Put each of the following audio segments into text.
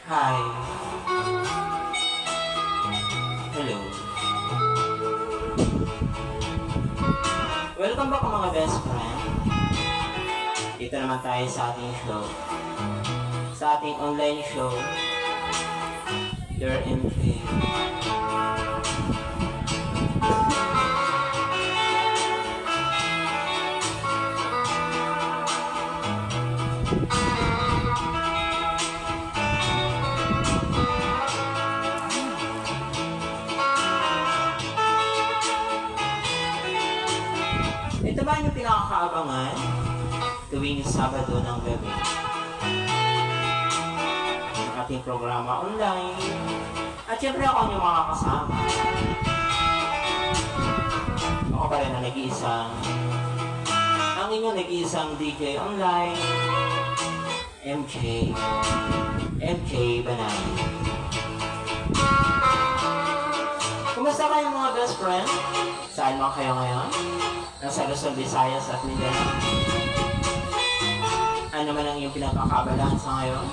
Hi. Hello. Welcome back mga best friend. Dito naman tayo sa ating show. Sa ating online show, Your MK. Ito ba yung pinakakaabangan tuwing Sabado ng gabi? Ang ating programa online. At syempre ako ang yung mga kasama. Ako pa rin ang ang inyong nag-iisang DJ online, MK Banay. Kumusta kayo mga best friend? Saan man kayo ngayon? Nasa Luzon, Visayas at Mindanao. Ano man ang iyong pinagkakabalaan sa ngayon?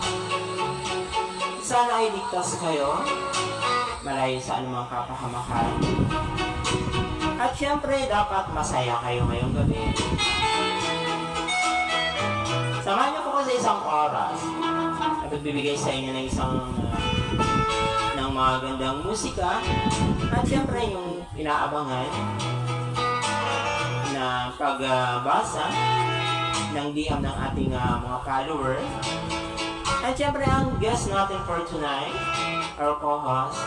Sana ay ligtas kayo, malayo sa anumang kapahamakan. At syempre, dapat masaya kayo ngayong gabi. Samahan niyo po ko sa isang oras at magbibigay sa inyo ng ng mga gandang musika at syempre yung inaabangan na pagbasa ng DM ng ating mga follower. At syempre ang guest natin for tonight, our co-host,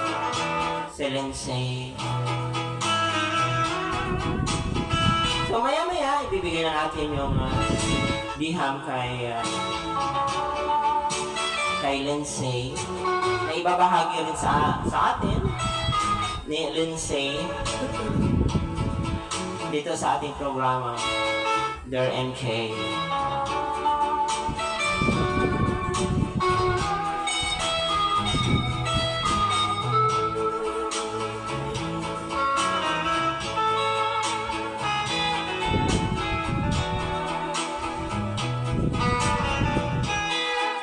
si Lindsay. So maya-maya, ibibigay na natin yung diham kay Lindsay na ibabahagi rin sa atin ni Lindsay dito sa ating programa, Dear MK.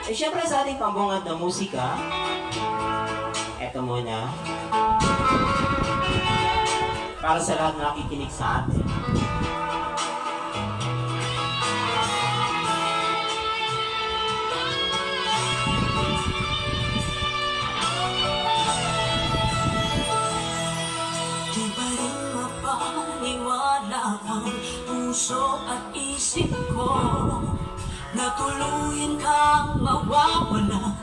Eh, syempre sa ating pambungad na musika, eto muna. Para sa lahat na nakikinig sa atin. Di ba rin mapaniwala ang puso at isip ko na tuluyin kang mawawala,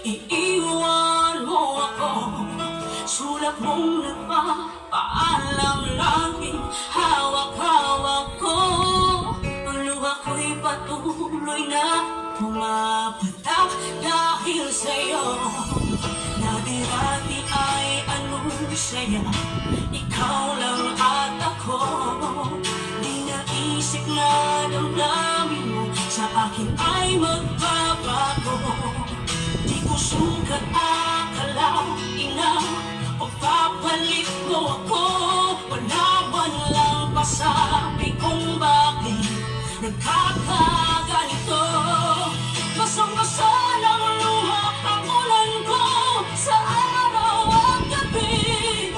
iiwan mo ako. Sulat mong nagpapaalam, laging hawak-hawak ko. Ang luha ko'y patuloy na pumapatak dahil sa'yo. Nadirati ay anong saya, ikaw lang at ako. Di naisip na damdamin mo sa akin ay magbabago. Di ko sukat akalain na pagpapalit mo ako. Wala man lang pasabi kung bakit nagkakaganito. Basang-basa ng luha ang ulan ko sa araw at gabi.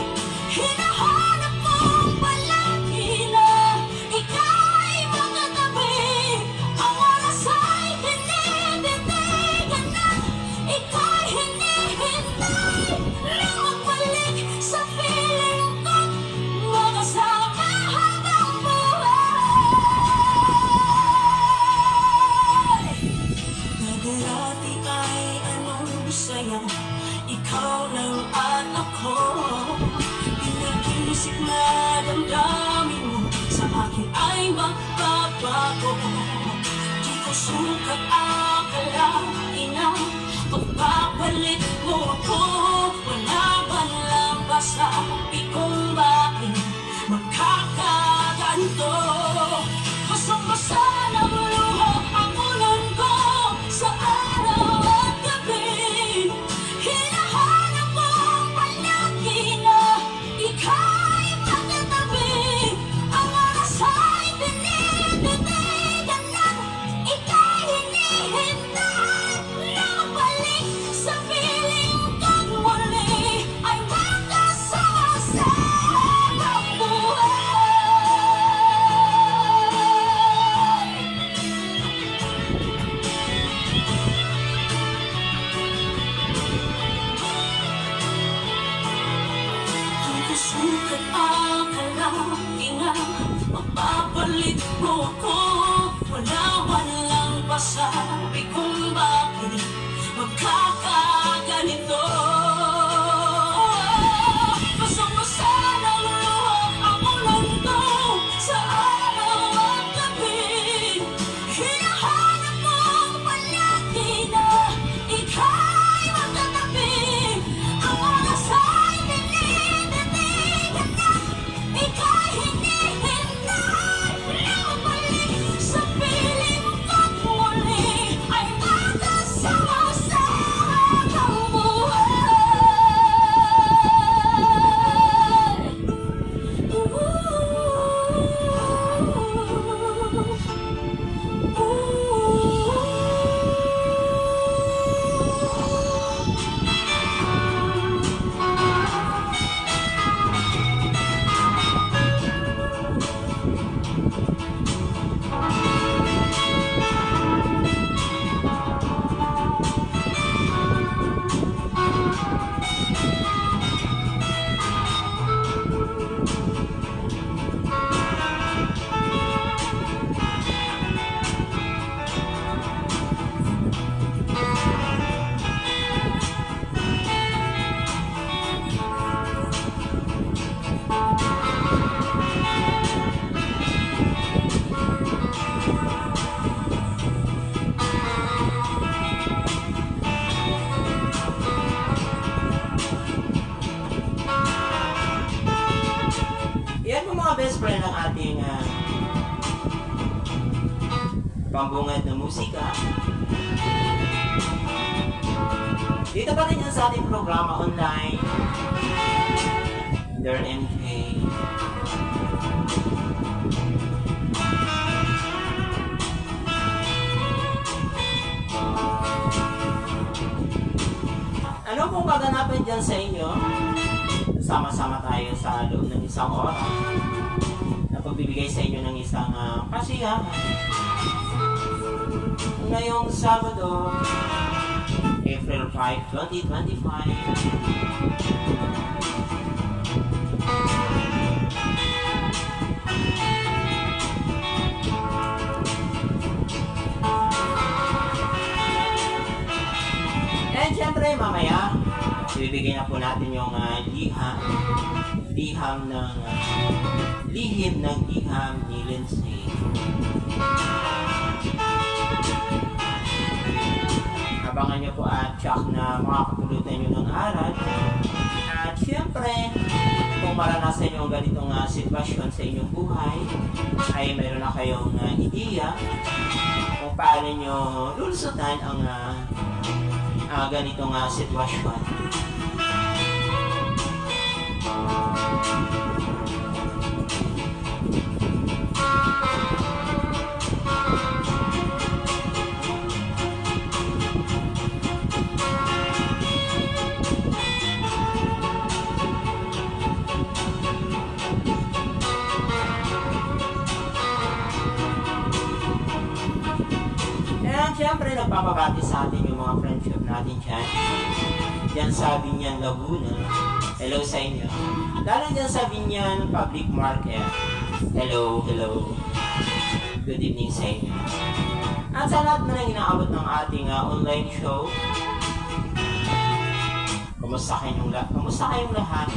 Hinahanap mo palagi na ikaw ay magkatabi. Ang oras ay tinititigan na ikaw ay hinihintay na magbalik sa piling ko, makasama habang buhay. Nadarati ay anong saya, ikaw lang at ako. Pinag-isip na damdamin mo sa akin ay magbabago. Di ko sukat akalain na pagpapalit mo ako. Wala man lang pasabi kung bakit magkakaganto. Basta ako. Wala man lang pasabi kung bakit magkakaganito. Basang-basa ng luha ang ulan ko sa araw at gabi. Hinahanap mo palagi na ika'y magtatabi. Ang oras ay dinidinig na ika'y hinihintay na mabalik sa piling ko't muli ay magkasama sa habang buhay. Yan po mga best friend ng ating pambungad na musika. Dito pa rin yan sa ating programa online, Learn MK. Ano pong kaganapan dyan sa inyo? Sama-sama tayo sa loob ng isang oras na pagbibigay sa inyo ng isang kasiyahan. Ngayong Sabado, April 5, 2025. And syempre mamaya, ibibigay na po natin yung lihim ng liham ni Lindsay. Abangan nyo po at check na makakapulutan nyo ng aral. At syempre, kung maranasan nyo ang ganitong sitwasyon sa inyong buhay, ay mayroon na kayong ideya kung paano nyo lulusutan ang ganitong sitwasyon. Siyempre, nagpapabati sa atin yung mga friendship natin dyan. Diyan sa Binyan, Laguna. Hello sa inyo. Lalo dyan sa Binyan Public Market. Hello, hello. Good evening sa inyo. At sa lahat na inaabot ng ating online show, kumusta kayong lahat?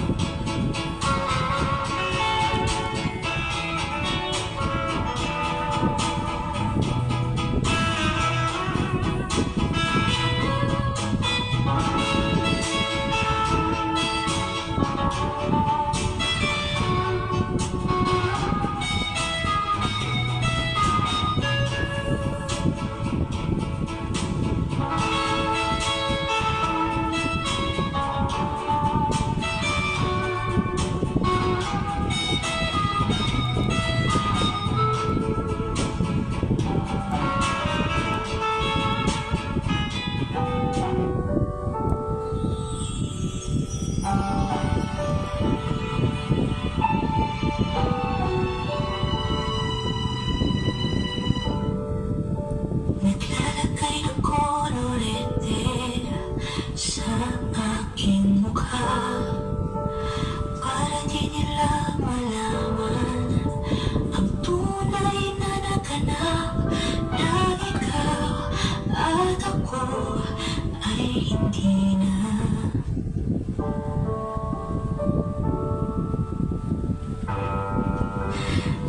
ay hindi na.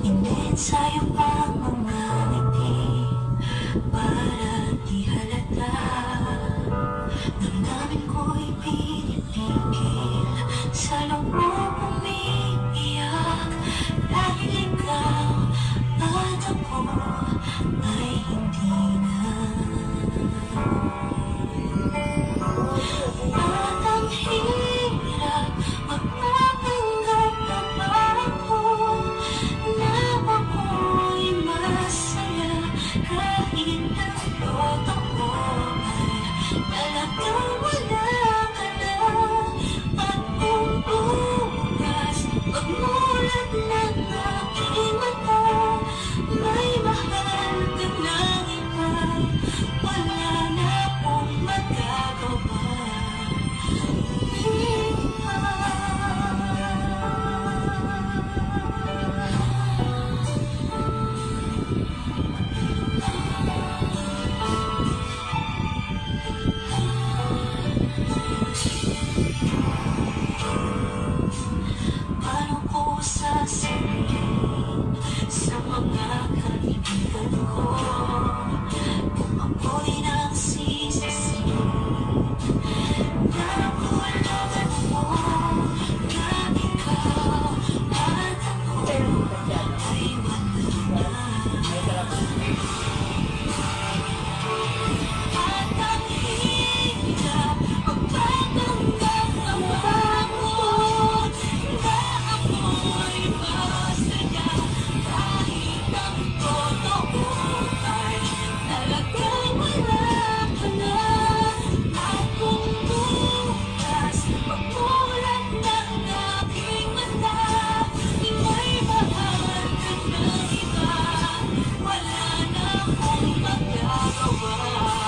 Ine-ensayo pa ang mga ngiti para di halata. Damdamin ko'y pinipigil, sa loob umiiyak, dahil ikaw at ako ay hindi na. At ang hirap magpapanggap na ako na ako'y masaya, kahit ang totoo ay talagang wala ka na. At kung bukas pagmulat ng aking mata, may mahal ka ng iba, wala na akong magagawa. Paano ko sasabihin sa mga kaibigan ko kung ako'y nagsisisihin na nakulagan mo na ikaw at ako ay wala na. At ang hirap magpapanggap ang pagod na ako'y masaya, kahit ang totoo ay talagang wala ka na. At kung bukas pagmulat ng aking mata, may mahal ka ng iba, wala na akong magagawa.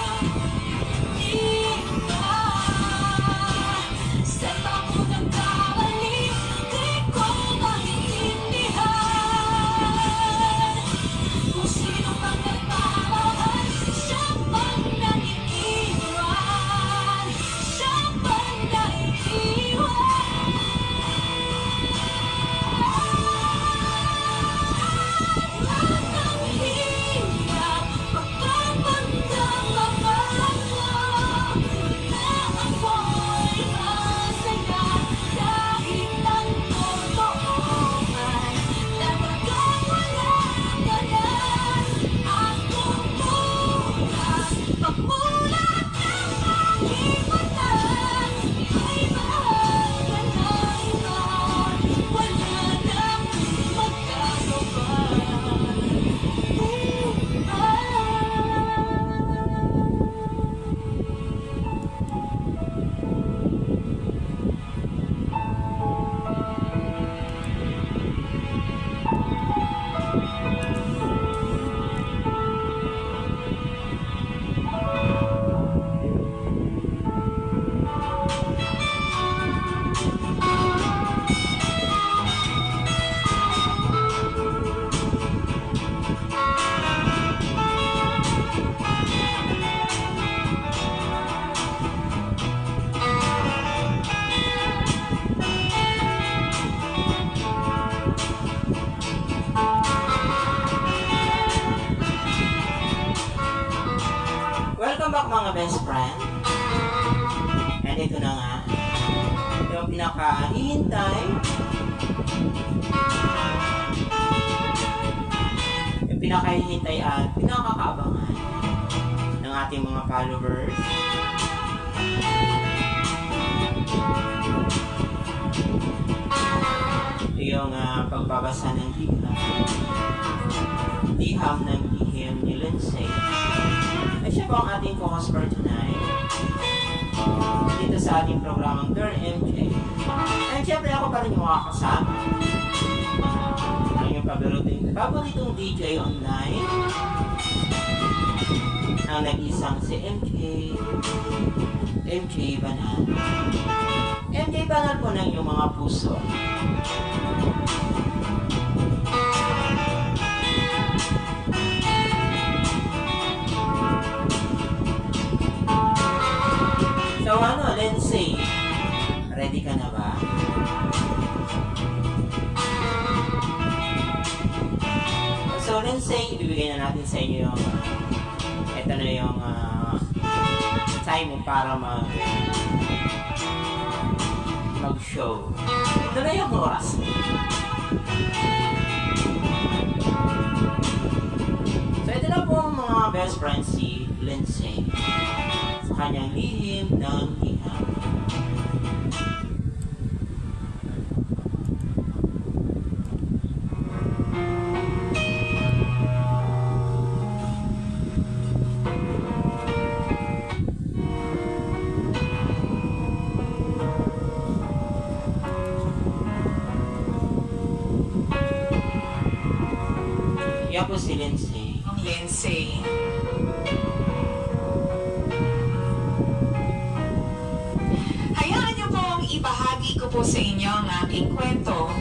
Saan ako nagkamali? Di ko maintindihan. Kung sino mang nagmamahal, siya pang naiiwan. Siya pang naiiwan. At ang hirap magpapanggap ako na ako'y masaya, kahit ang totoo ay talagang wala ka na. At kung bukas pagmulat ng aking mata, may mahal ka na iba, wala na akong magagawa. Welcome back mga best friend. And ito na nga, yung pinakahihintay, yung pinakahihintay at pinakakaabangan ng ating mga followers. Yung pagbabasa ng liham ng lihim ni Lindsay. Ay siya po ang ating co-host for tonight dito sa ating programang Girl MJ. And syempre ako pa rin yung makakasama ang inyong paboritong DJ online, ang nag-isang si MJ Banal. MJ Banal po ng inyong mga puso. ano, Lindsay, ready ka na ba? So, Lindsay, ibibigay na natin sa inyo yung, ito na yung time mo para mag-show. Ito na yung oras. So, ito na po ang mga best friends si Lindsay sa kanyang lihim ng liham. Yan po si Lindsay. Lindsay. Hayaan niyo pong ibahagi ko po sa inyo ang aking kwento.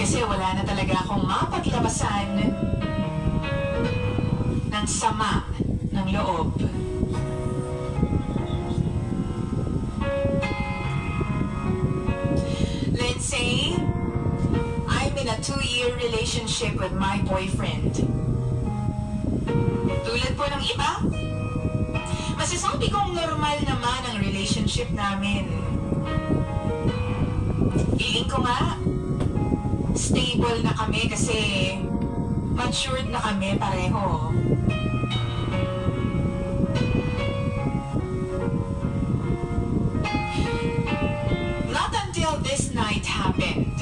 Kasi wala na talaga akong mapaglabasan ng sama ng loob. Lindsay, I'm in a 2-year relationship with my boyfriend. Tulad po ng iba, masasabi kong normal naman ang relationship namin. Feeling ko nga, stable na kami kasi matured na kami pareho. Not until this night happened.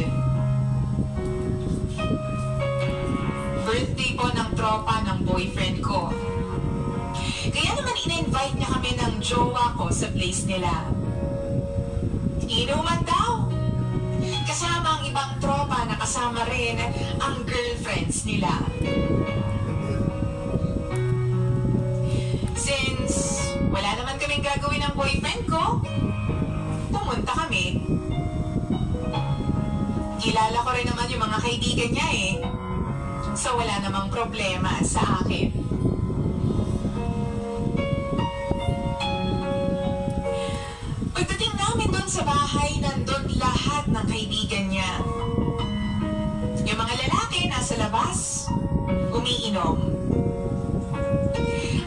Birthday po ng tropa ng boyfriend ko. Kaya naman ina-invite niya kami ng jowa ko sa place nila. Inuman daw. Kasama ang ibang tropa na kasama rin ang girlfriends nila. Since wala naman kaming gagawin ng boyfriend ko, pumunta kami. Kilala ko rin naman yung mga kaibigan niya eh. So wala namang problema sa akin. Pagdating namin doon sa bahay, nandun lahat ng kaibigan niya. Yung mga lalaki nasa labas, umiinom.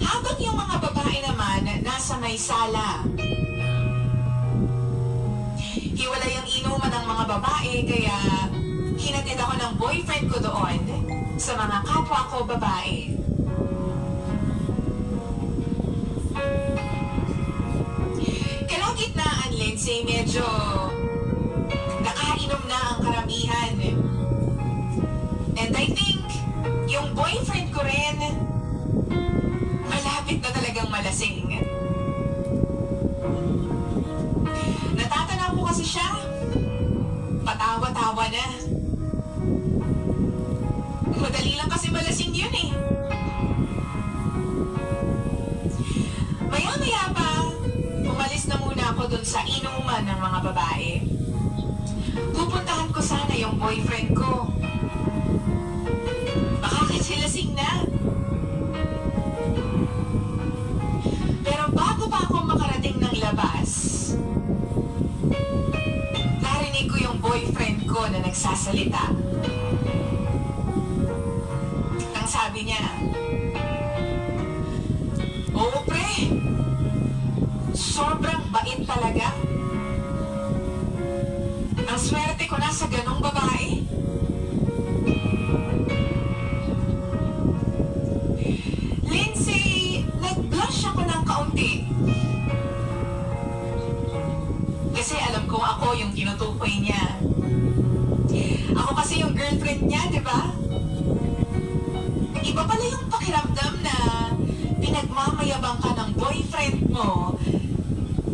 Habang yung mga babae naman nasa may sala. Hiwalay ang inuman ng mga babae, kaya hinatid ako ng boyfriend ko doon sa mga kapwa ko babae. Kalagitnaan, Lindsay, medyo nakainom na ang karamihan. And I think, yung boyfriend ko rin, malapit na talagang malasing. Natatanaw ko kasi siya, patawa-tawa na. Madali lang kasi malasing yun eh. Maya-maya pa, umalis na muna ako dun sa inuman ng mga babae. Pupuntahan ko sana yung boyfriend ko. Baka kasi lasing na. Pero bago pa ako makarating ng labas, narinig ko yung boyfriend ko na nagsasalita. Ang sabi niya, "Oo pre, sobrang bait talaga. Ang swerte ko na sa ganong babae." Lindsay, nag-blush ako ng kaunti. Kasi alam kong ako yung tinutukoy niya. Ako kasi yung girlfriend niya, di ba? Iba pala yung pakiramdam na pinagmamayabang ka ng boyfriend mo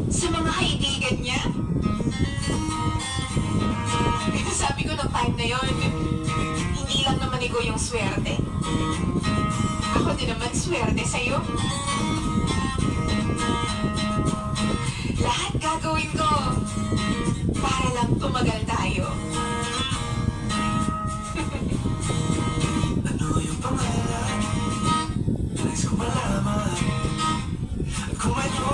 sa mga kaibigan niya. Sabi ko nung time na yon, hindi lang naman ikaw yung swerte. Ako din naman swerte sa'yo. Lahat gagawin ko para lang tumagal tayo. Ano yung pangalan? Nais ko malaman kung ano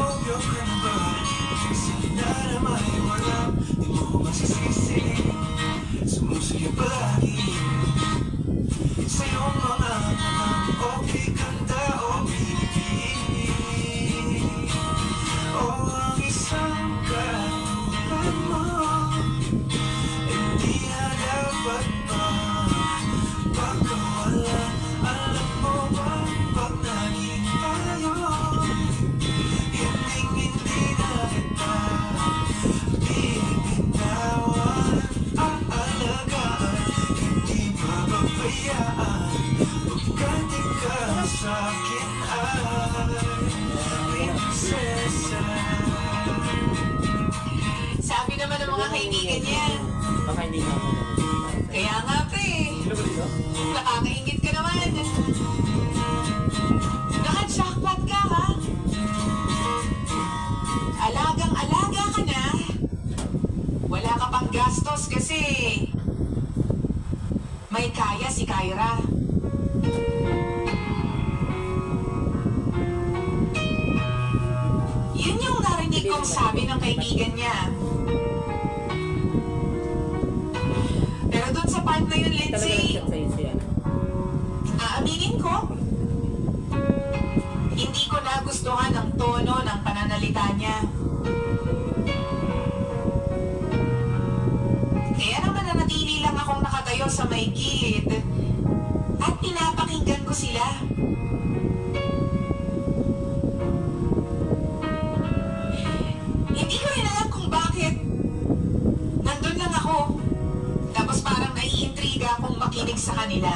sa'kin ay prinsesa. Sabi naman ng mga kaibigan niya. Baka hindi na ako nanonood. Kaya nga pre, nakakaingit ka naman. Naka-jackpot ka ha? Alagang-alaga ka na. Wala ka pang gastos kasi may kaya si Kyra. Yun yung narinig kong sabi ng kaibigan niya. Pero doon sa part na yun, Talaga Lindsay, nag-chat sa'yo siya. aaminin ko, hindi ko nagustuhan ang tono ng pananalita niya. Kaya naman nanatili lang akong nakatayo sa may gilid at pinapakinggan ko sila. Hindi ko rin alam kung bakit nandun lang ako. Tapos parang naiintriga akong makinig sa kanila.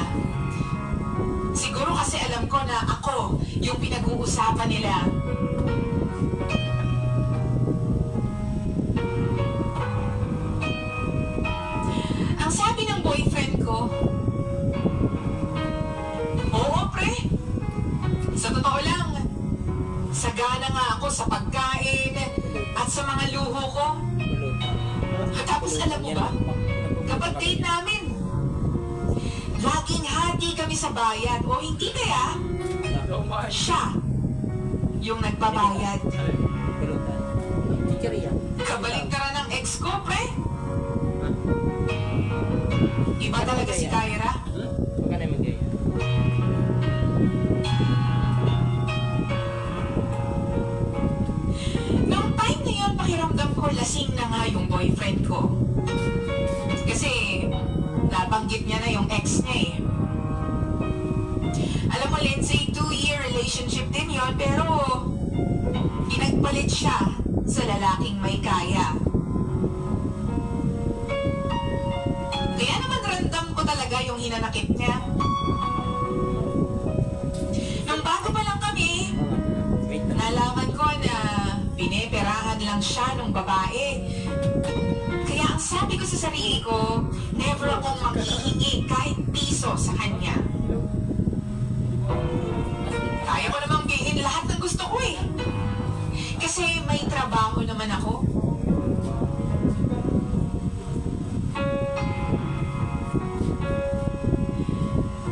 Siguro kasi alam ko na ako yung pinag-uusapan nila. Ang sabi ng boyfriend ko, oo pre, sa totoo lang, sagana nga ako sa pagkain at sa mga luho ko. Tapos alam mo ba, kapag date namin, laging hati kami sa bayad o hindi kaya siya yung nagbabayad. Pulutan. Chicheria. Kabaligtaran ng ex ko, pre. Iba talaga si Kyra. Huwag ka na mag-gaya. Noong time na yun, pakiramdam ko lasing na nga yung boyfriend ko. Kasi nabanggit niya na yung ex niya eh. Alam mo, Lindsay, 2-year relationship din yon, pero pinagpalit siya sa lalaking may kaya. Kaya naman random ko talaga yung hinanakit niya. Nung bago pa lang kami, Wait na. nalaman ko na pineperahan lang siya nung babae. Kaya ang sabi ko sa sarili ko, never akong maghihingi kahit piso sa kanya. Kaya ko namang bigyan lahat ng gusto ko eh. Kasi may trabaho naman ako.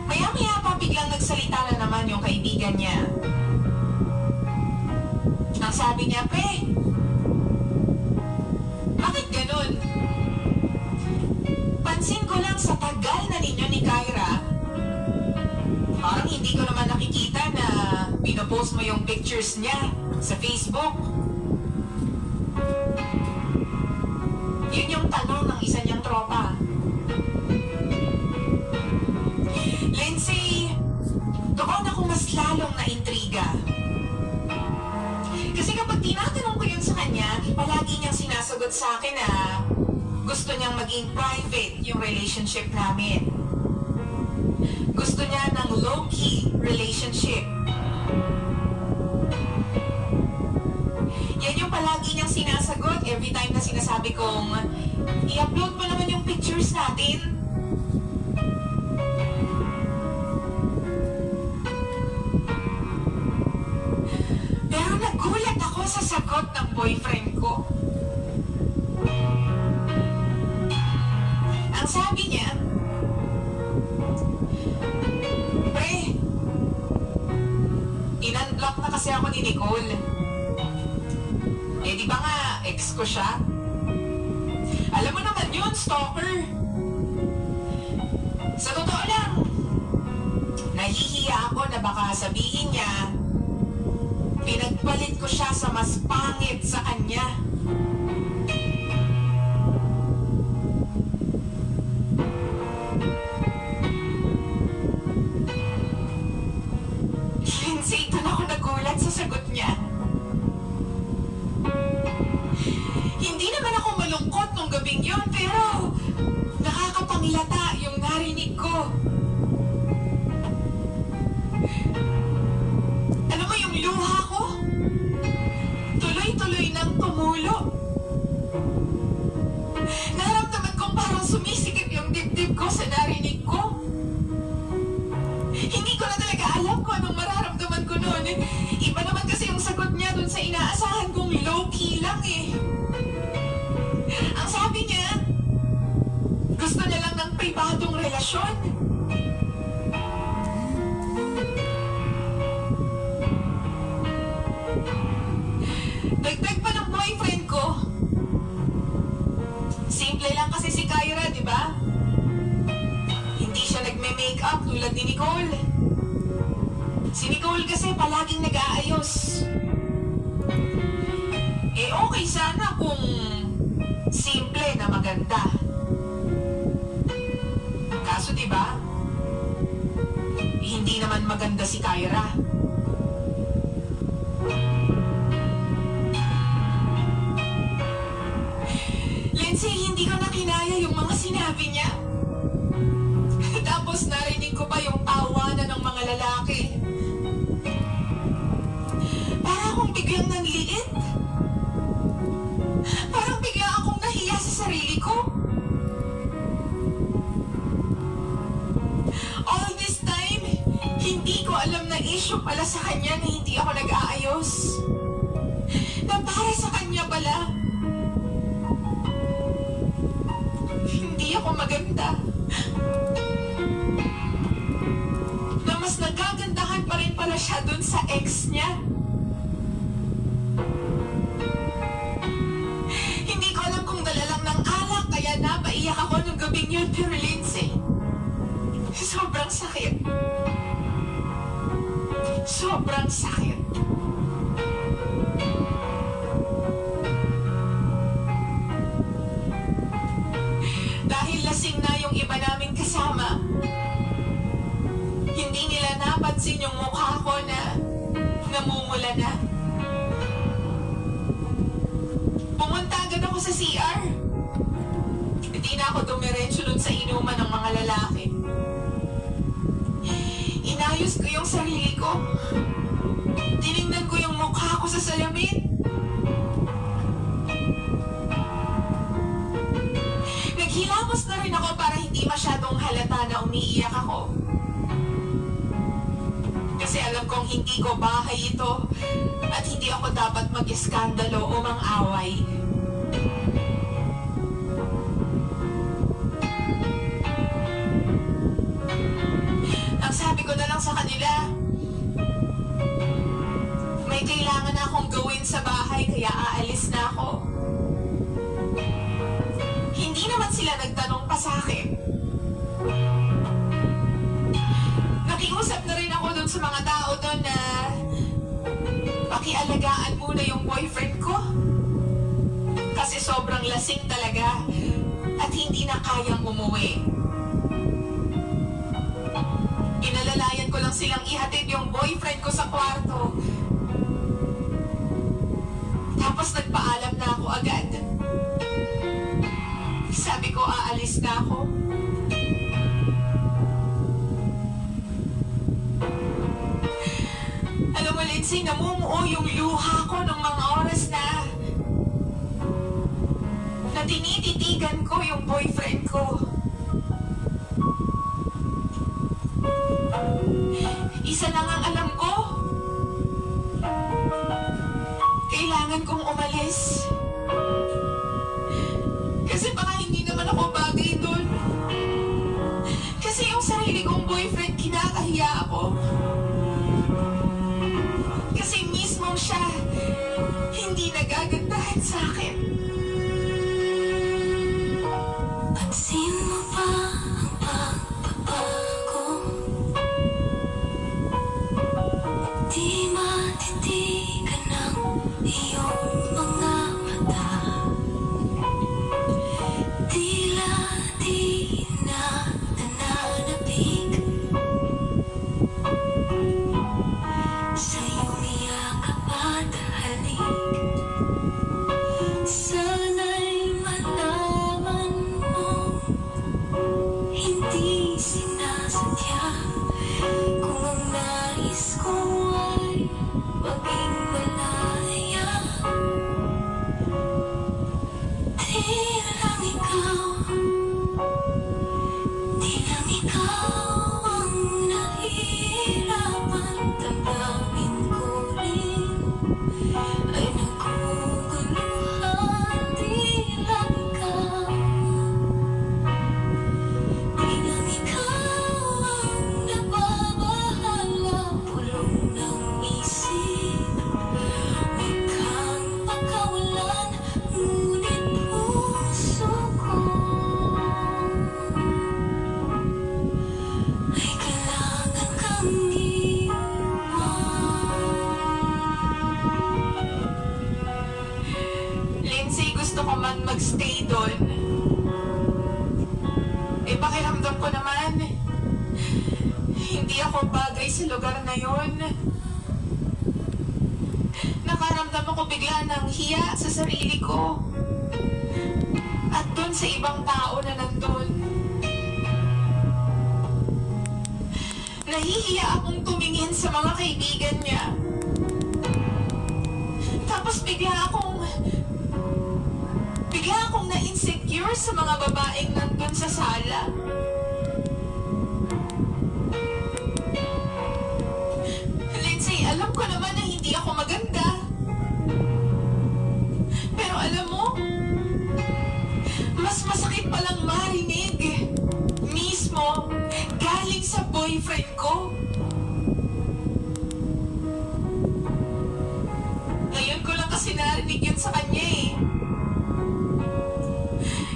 Maya-maya pa biglang nagsalita na naman yung kaibigan niya. Ang sabi niya, pre, bakit ganun? Pansin ko lang sa tagal na ninyo ni Kyra, parang hindi ko naman nakikita na pinopost mo yung pictures niya sa Facebook. Yun yung tanong ng isa niyang tropa. Lindsay, doon ako mas lalong na-intriga. Kasi kapag tinatanong ko yun sa kanya, palagi niyang sinasagot sa akin na gusto niyang maging private yung relationship namin. Gusto niya ng low-key relationship. Yan yung palagi niyang sinasagot every time na sinasabi kong i-upload mo naman yung pictures natin. Pero nagulat ako sa sagot ng boyfriend ko. Ang sabi niya, pre, in-unblock na kasi ako ni Nicole. Eh di ba nga, ex ko siya? Alam mo naman yun, stalker. Sa totoo lang, nahihiya ako na baka sabihin niya, pinagpalit ko siya sa mas pangit sa kanya. Lindsay, doon ako nagulat sa sagot niya. Hindi naman ako malungkot nung gabing yun, pero nakakapanglata yung narinig ko. Hindi ko na talaga alam kung anong mararamdaman ko noon. Iba naman kasi yung sagot niya dun sa inaasahan kong low-key lang eh. Ang sabi niya, gusto niya lang ng pribadong relasyon. Dagdag pa ng boyfriend ko. Simple lang kasi si Kyra, di ba? Hindi siya nagme-makeup tulad ni Nicole. Si Nicole kasi palaging nag-aayos. Eh okay sana kung simple na maganda. Kaso di ba? Hindi naman maganda si Kyra. Lindsay, hindi ko na kinaya yung mga sinabi niya. Tapos narinig ko pa yung tawanan ng mga lalaki. Para akong biglang nanliit. Parang bigla akong nahiya sa sarili ko. All this time, hindi ko alam na issue pala sa kanya na hindi ako nag-aayos. Na para sa kanya pala, hindi ako maganda. Na mas nagagandahan pa rin pala siya dun sa ex niya. Hindi ko alam kung dala lang ng alak kaya napaiyak ako nung gabing yun, pero Lindsay, sobrang sakit. Sobrang sakit. Dahil lasing na yung iba naming kasama, hindi nila napansin yung mukha ko na namumula na. Pumunta agad ako sa CR. Hindi na ako dumiretso dun sa inuman ng mga lalaki. Inayos ko yung sarili ko. Tinignan ko yung mukha ko sa salamin. Naghilamos na rin ako para hindi masyadong halata na umiiyak ako. Kasi alam kong hindi ko bahay ito at hindi ako dapat mag-iskandalo o mang-away. Ang sabi ko na lang sa kanila, may kailangan na akong gawin sa bahay kaya aalis na ako. Hindi naman sila nagtanong pa sa akin. Nakiusap na rin ako dun sa mga tao dun na pakialagaan muna yung boyfriend ko. Kasi sobrang lasing talaga at hindi na kayang umuwi. Inalalayan ko lang silang ihatid yung boyfriend ko sa kwarto. Tapos nagpaalam na ako agad. Sabi ko, aalis na ako. Alam mo, Lindsay, namumuo yung luha ko ng mga oras na tinititigan ko yung boyfriend ko. Isa lang ang alam ko. Kailangan kong umalis. Kasi baka hindi naman ako bagay doon. Kasi yung sarili kong boyfriend, kinakahiya ako. Kasi mismo siya, hindi nagagandahan sa akin. Pansin mo ba ang pagbabago? Di matitigan ng iyong mga mata. Tila di na nananabik sa iyong yakap at halik. Sa ako bagay sa lugar na yon. Nakaramdam ako bigla ng hiya sa sarili ko. At dun sa ibang tao na nandun. Nahihiya akong tumingin sa mga kaibigan niya. Tapos bigla akong na-insecure sa mga babaeng nandun sa sala. Lindsay, alam ko naman na hindi ako maganda. Pero alam mo, mas masakit palang marinig mismo galing sa boyfriend ko. Ngayon ko lang kasi narinig yun sa kanya eh.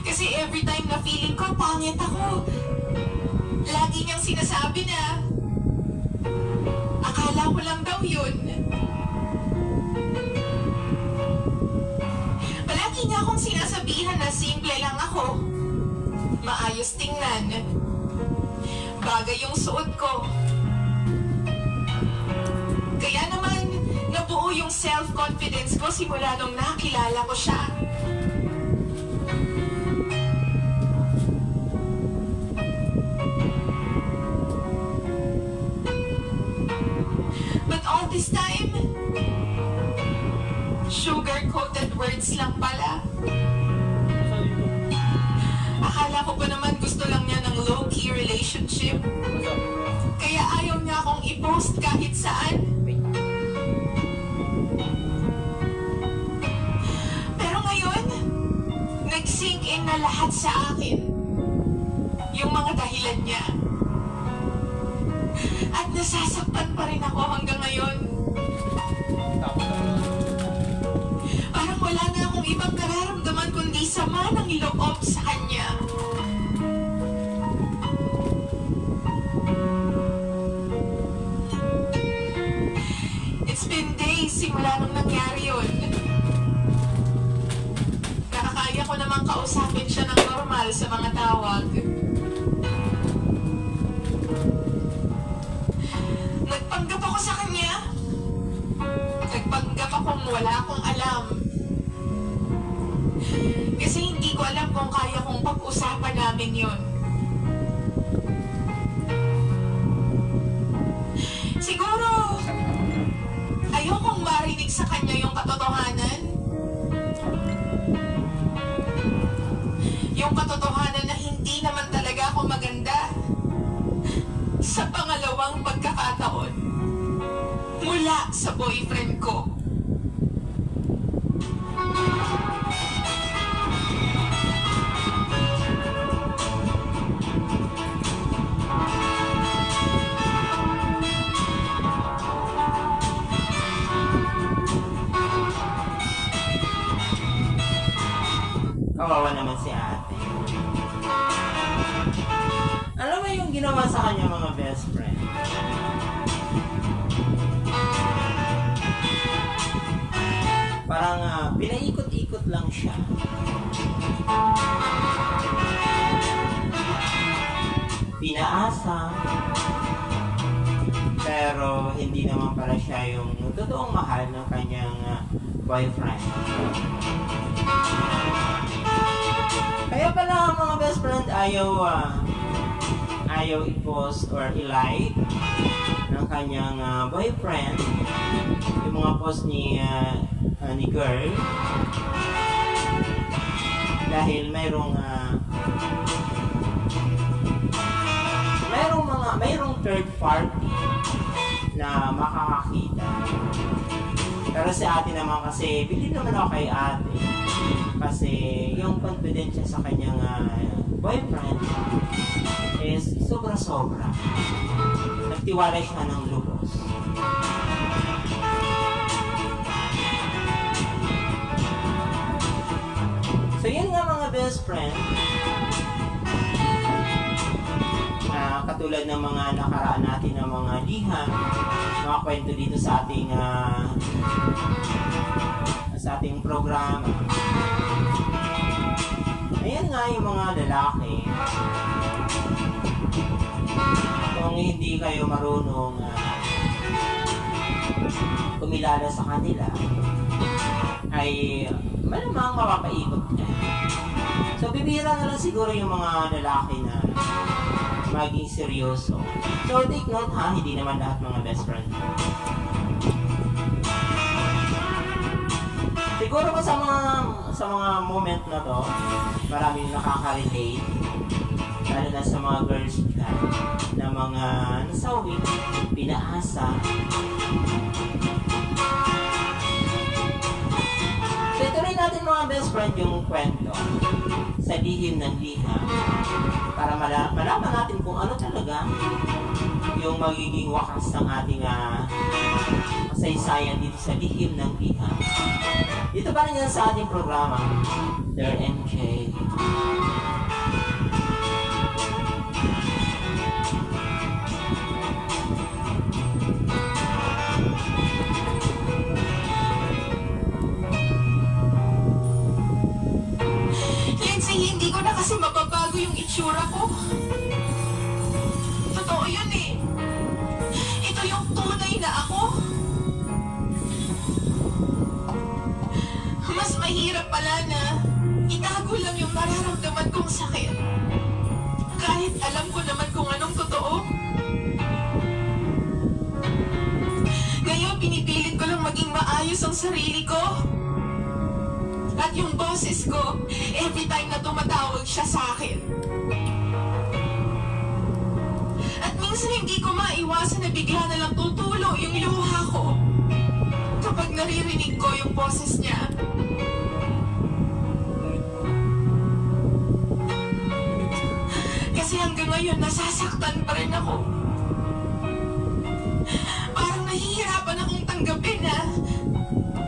Kasi every time na feeling ko pangit ako, lagi niyang sinasabi na akala ko lang daw yun. Palagi niya akong sinasabihan na simple lang ako, maayos tingnan, bagay yung suot ko. Kaya naman, nabuo yung self-confidence ko simula nung nakilala ko siya. But all this time, sugar-coated words lang pala. Akala ko pa naman gusto lang niya ng low-key relationship. Kaya ayaw niya akong i-post kahit saan. Pero ngayon, nag-sink in na lahat sa akin. Yung mga dahilan niya. At nasasaktan pa rin ako hanggang ngayon. Parang wala na akong ibang nararamdaman kundi sama ng loob sa kanya. It's been days simula nung nangyari yun. Nakakaya ko namang kausapin siya ng normal sa mga tawag. Nagpanggap ako sa kanya. Nagpanggap akong wala akong alam. Kasi hindi ko alam kung kaya kong pag-usapan namin yun. Siguro, ayokong marinig sa kanya yung katotohanan. Yung katotohanan na hindi naman talaga ako maganda. Sa pangalawang pagkakataon, mula sa boyfriend ko. Kawawa naman si ate. Alam mo yung ginawa sa kanya mga best friend? Parang pinaikot-ikot lang siya. Pinaasa. Pero hindi naman pala siya yung totoong mahal ng kanyang boyfriend. Kaya pala mga best friend ayaw i-post or i-like ng kanyang boyfriend yung mga post ni girl dahil mayroong third party na makakakita. Pero si ate naman kasi, bilib naman ako kay ate. Kasi yung confidence niya sa kanyang boyfriend is sobra-sobra. Nagtiwala siya ng lubos. So yun nga mga best friend. Katulad ng mga nakaraan natin ng mga liham, mga kwento dito sa ating programa. Ayan nga yung mga lalaki. kung hindi kayo marunong kumilala sa kanila, ay malamang mapapaikot ka. So, bibihira na lang siguro yung mga lalaki na maging seryoso. So, take note ha, hindi naman lahat mga best friend. Siguro ko sa mga moment na to, maraming nakaka-relate. Lalo na sa mga girls dyan, na mga nasawi, pinaasa. So, ituloy natin mga best friend yung kwento sa lihim ng liha para malaman natin kung ano talaga yung magiging wakas ng ating kasaysayan dito sa lihim ng liha. Dito pa rin yan sa ating programa, Dear MJ. Lindsay, hindi ko na kasi mababago yung itsura ko. Totoo yun eh. Ito yung tunay na ako. Mas mahirap pala na itago lang yung nararamdaman kong sakit. Kahit alam ko naman kung anong totoo. Ngayon, pinipilit ko lang maging maayos ang sarili ko. At yung boses ko, every time na tumatawag siya sa akin. At minsan hindi ko maiwasan na bigla na lang tutulo yung luha ko kapag naririnig ko yung boses niya. Kasi hanggang ngayon, nasasaktan pa rin ako. Parang nahihirapan akong tanggapin na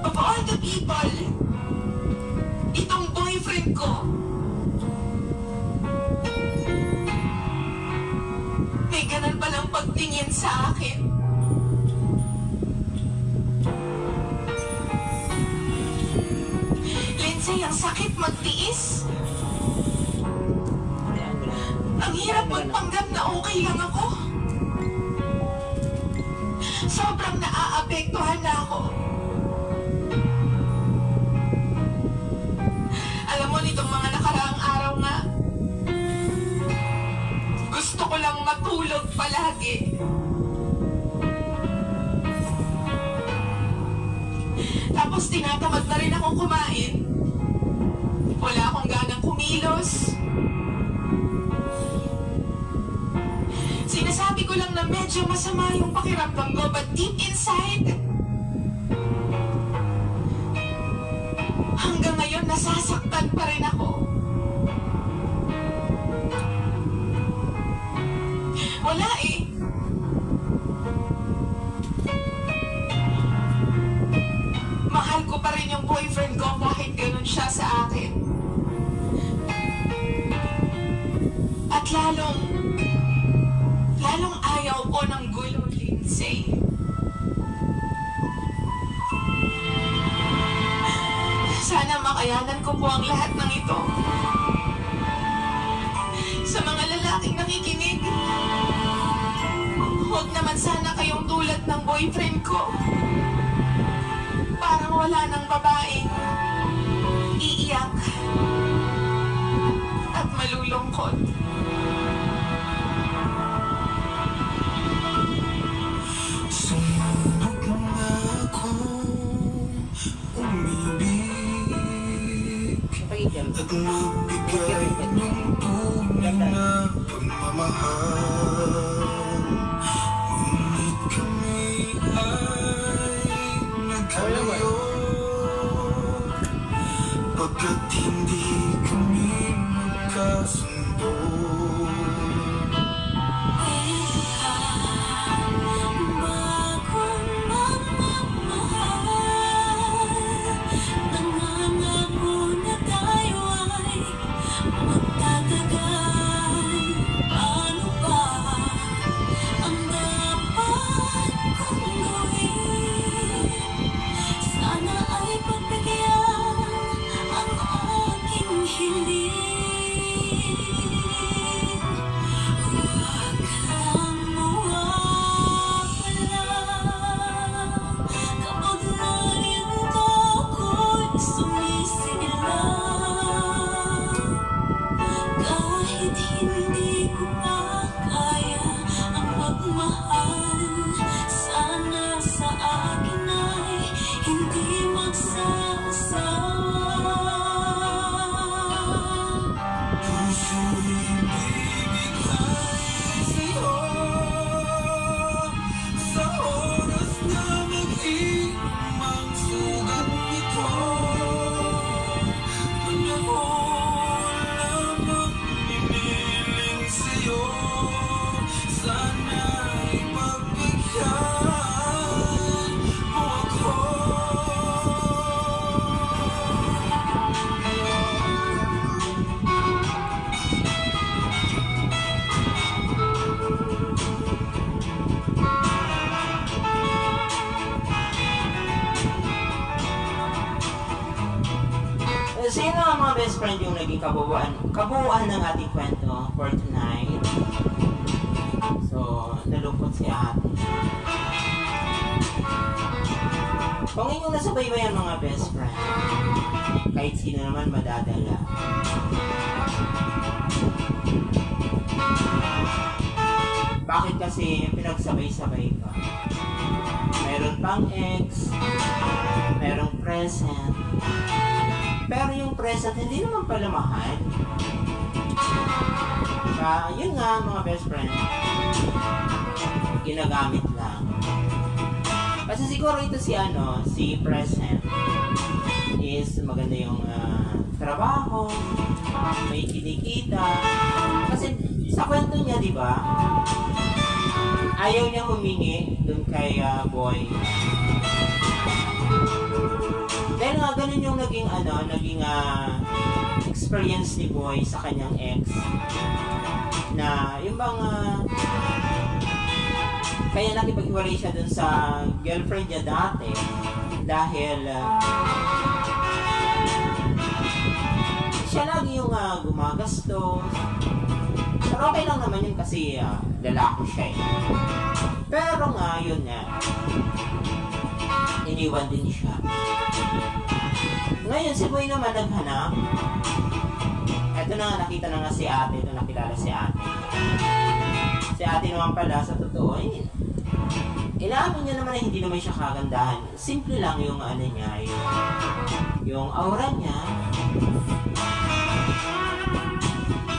of all the people, itong boyfriend ko, may ganun palang pagtingin sa akin. Lindsay, ang sakit magtiis. Ang hirap magpanggap na okay lang ako. Sobrang naaapektuhan na ako. Alam mo, nitong mga nakaraang araw nga, gusto ko lang matulog palagi. Tapos tinatamad na rin akong kumain. Wala akong ganang kumilos. Sinasabi ko lang na medyo masama yung pakiramdam ko, but deep inside, hanggang ngayon nasasaktan pa rin ako. Wala eh. Mahal ko pa rin yung boyfriend ko kahit ganun siya sa akin. At lalong ayaw ko ng gulo, Lindsay. Sana makayanan ko po ang lahat ng ito. Sa mga lalaking nakikinig, huwag naman sana kayong tulad ng boyfriend ko. Parang wala ng babaeng iiyak at malulungkot. Sumubok na ako umibig at magbigay ng tunay na pagmamahal. Ngunit kami ay nagkalayo pagkat hindi kami magkasundo. Sana ay pagbigyan ang aking hiling. best friend yung naging kabuuan ng ating kwento for tonight. So, nalungkot si ate. Kung inyong nasabaybayan mga best friend, kahit sino naman madadala. Bakit kasi pinagsabay-sabay ka? Meron pang ex, merong present, pero yung present hindi naman pala mahal. Yun nga mga best friend, ginagamit lang. Kasi siguro ito si present is maganda yung trabaho, may kinikita. Kasi sa kwento niya, di ba? Ayaw niya humingi dun kay boy. Dahil nga ganun yung naging experience ni boy sa kanyang ex. Na yung bang kaya nakipag-iwalay siya dun sa girlfriend niya dati dahil siya lagi yung gumagastos. Pero okay lang naman yun kasi lalaki siya eh. Pero nga yun iniwan din siya. Ngayon si boy naman naghanap. Eto na nga, nakita na nga si ate. Ito nakilala si ate. Si ate naman pala sa totoo inamin niya naman na hindi naman siya kagandahan. Simple lang yung niya, yung aura niya.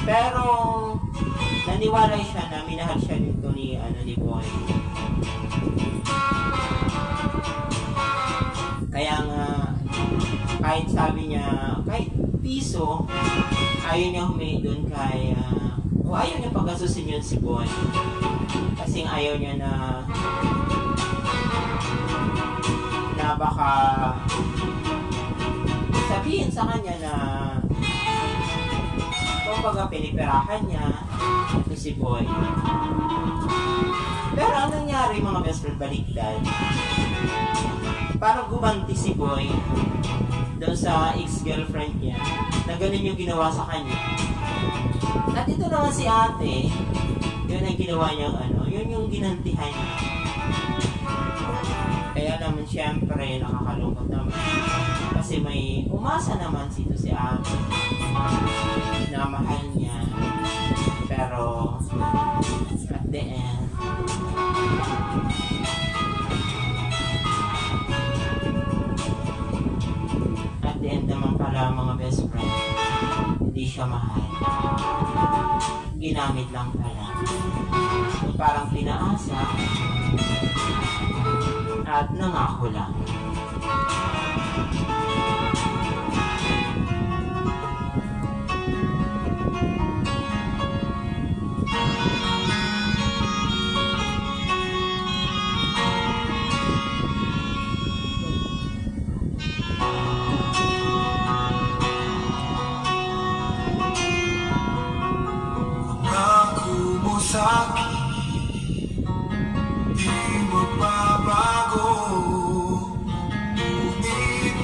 Pero naniwala siya na minahal siya dito ni boy. Kaya nga kahit sabi niya kahit piso ayaw niya humingi doon kay ayaw niya pagasusin yun si boy. Kasi ayaw niya na baka sabihin sa kanya na kumbaga piniperahan niya ito si boy. Pero ang nangyari mga best friend, baliktad. Parang gumanti si boy doon sa ex-girlfriend niya na ganun yung ginawa sa kanya. At ito naman si ate, yun ang ginawa niyang yun yung ginantihan niya. Kaya naman syempre nakakalungkot naman. Kasi may umasa naman dito si ate na mahal niya. Pero at the end, naman pala mga best friend, hindi siya mahal. Ginamit lang pala. So, parang pinaasa at nangako lang. Sa'kin, di magbabago. Ngunit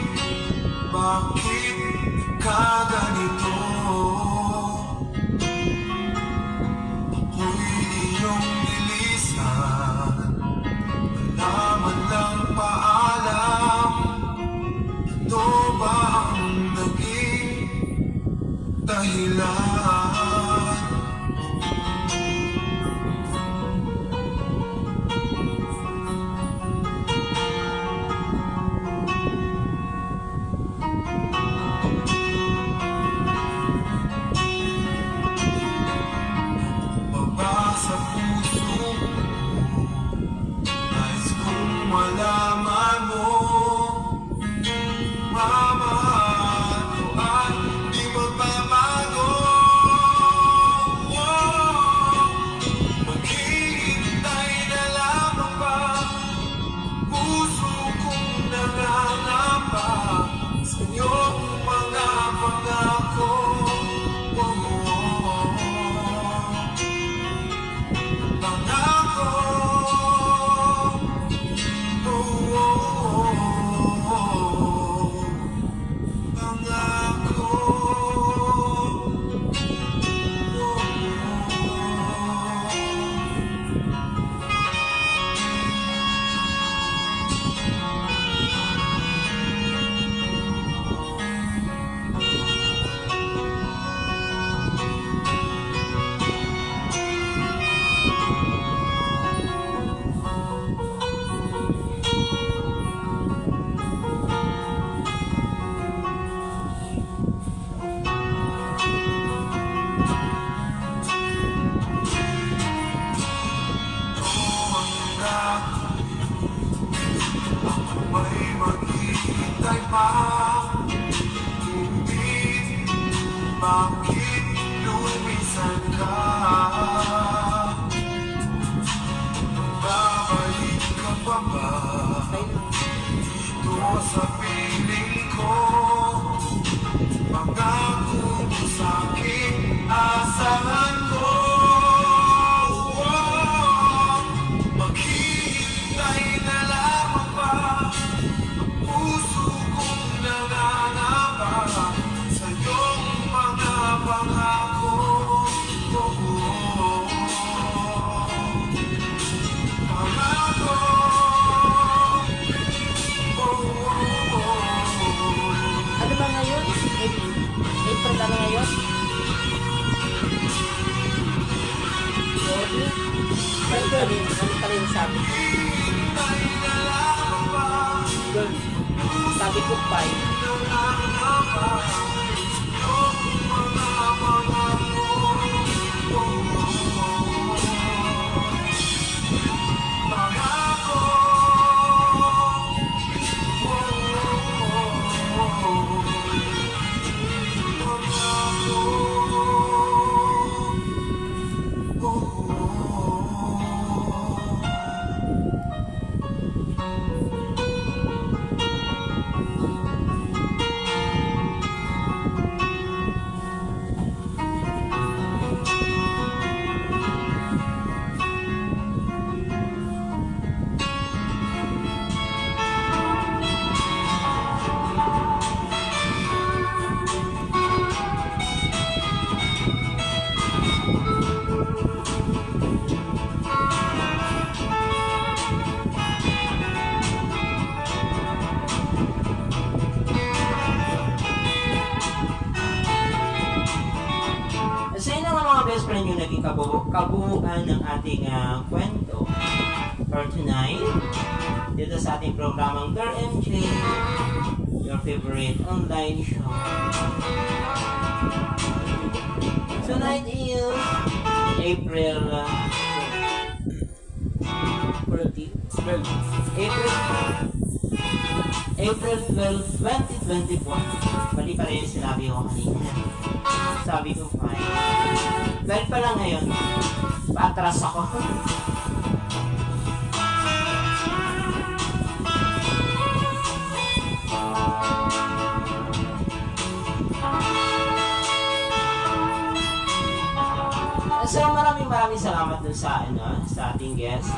pa ba dito sa piling ko? Pangako mo sa'kin, asahan ko. Maghihintay na lamang ba ang puso kong nangangamba sa iyong mga pangako? Pangako. Ano ba ngayon? April na ngayon? Ano pa rin sabi? Girl, sabi ko 5. Sa inyo nga mga best friend yung naging kabuuan ng ating kwento for tonight dito sa ating programang Girl MJ, your favorite online show. Tonight is April 12, 2024. Mali pa rin yung sinabi ko kanina. Sabi ko 5. Dahil pa lang ngayon, paatras ako. So maraming salamat dun sa ating guest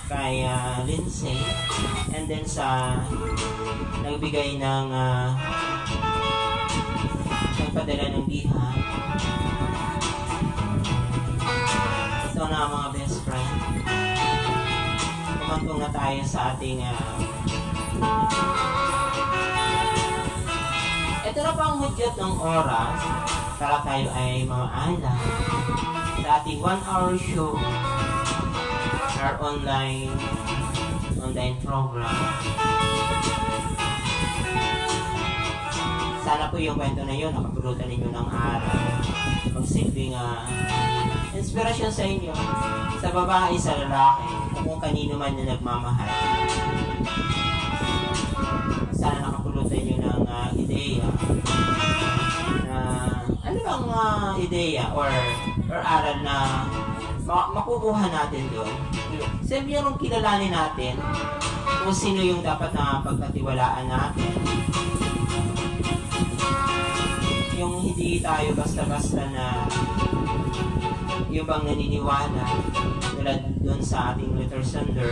kay Lindsay, and then sa nagbigay ng nagpadala ng diha. Ito na mga best friend, kumantong na tayo sa ating ito na pang hudyat ng oras para tayo ay mamaalam sa ating 1-hour show, our online program. Sana po yung kwento na yun nakapulutan ninyo ng araw, magsilbing inspirasyon sa inyo, sa babae, sa lalaki, kung kanino man na nagmamahal. Sana nakapulutan nyo ng ideya na ano bang ideya or aral na makukuha natin doon. Siyempre yung kilalanin natin kung sino yung dapat na pagkatiwalaan natin. Yung hindi tayo basta-basta na yung bang naniniwala tulad doon sa ating letter sender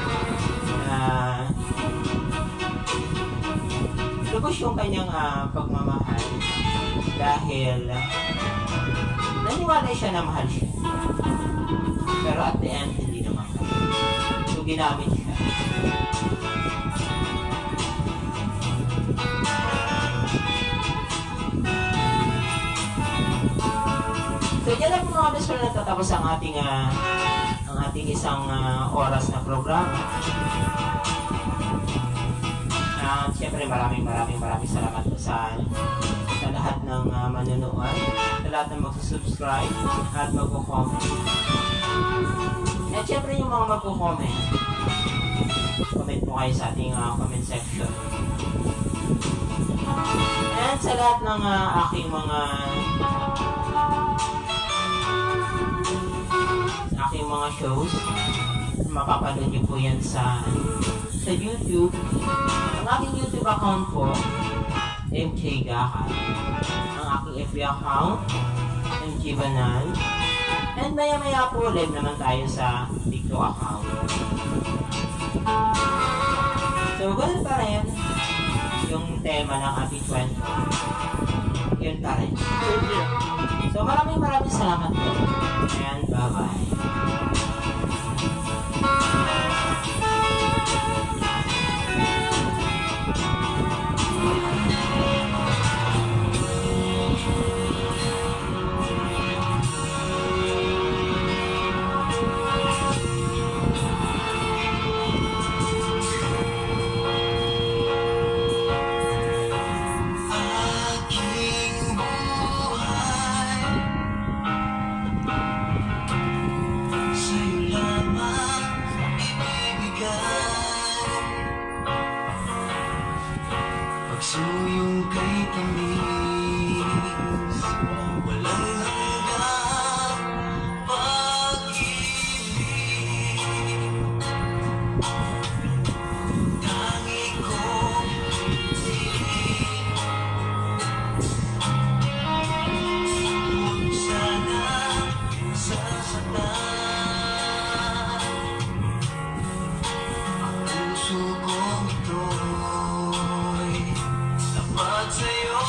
na lubos yung kanyang pagmamahal dahil naniwala siya na mahal siya. Pero at the end, hindi naman. So, ginamit siya. So, dyan lang po mga best friend nagtatapos ang ating isang oras na programa. Siyempre, maraming salamat po sa lahat ng manonood, sa lahat ng magsusubscribe at magko-comment. At siyempre yung mga magko-comment, comment po kayo sa ating comment section. And sa lahat ng aking mga shows, mapapanood niyo po yan sa sa YouTube. Ang aking YouTube account po, MK Gahan. Ang aking FB account, MK Banan. And maya-maya po, live naman tayo sa TikTok account. So, ganun pa rin yung tema ng ating kwento. Yun pa rin. So, maraming salamat po. And bye-bye. Aking buhay sa'yo lamang ibibigay. Pagsuyong kay tamis, walang hanggang pag-ibig. Tangi kong huwag sana sasaktan ang puso kong ito'y tapat sa'yo.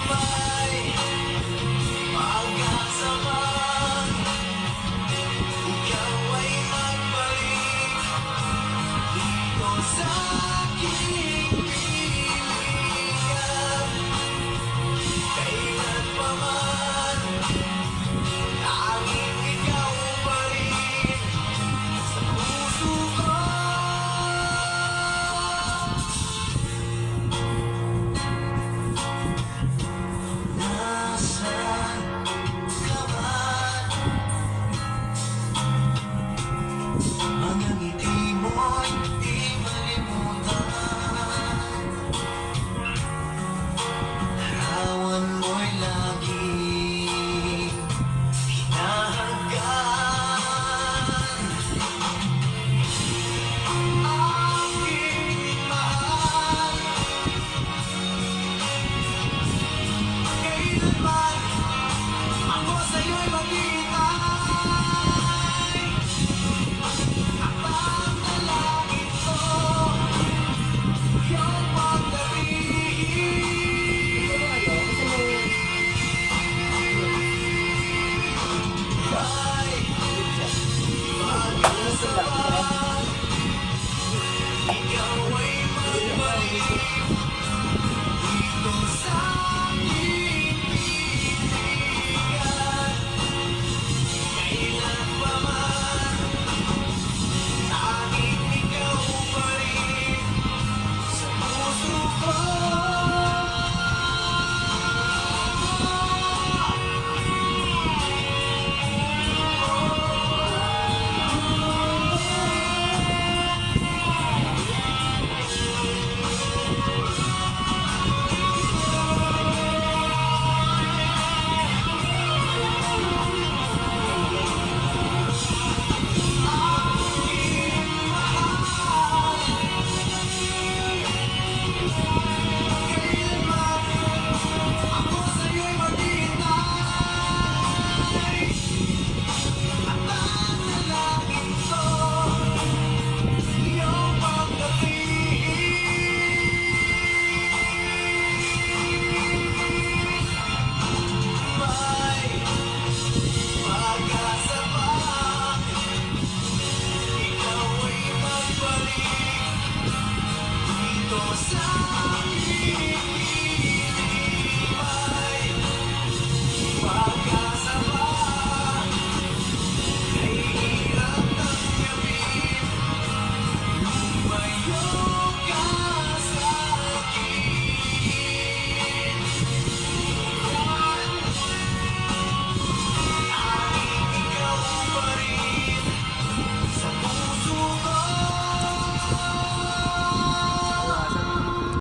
May pag-asa man ikaw ay magbalik dito sa aking pilingan. Kailan pa man tanging ikaw pa rin sa puso ko. Nasaan ka ba? Mga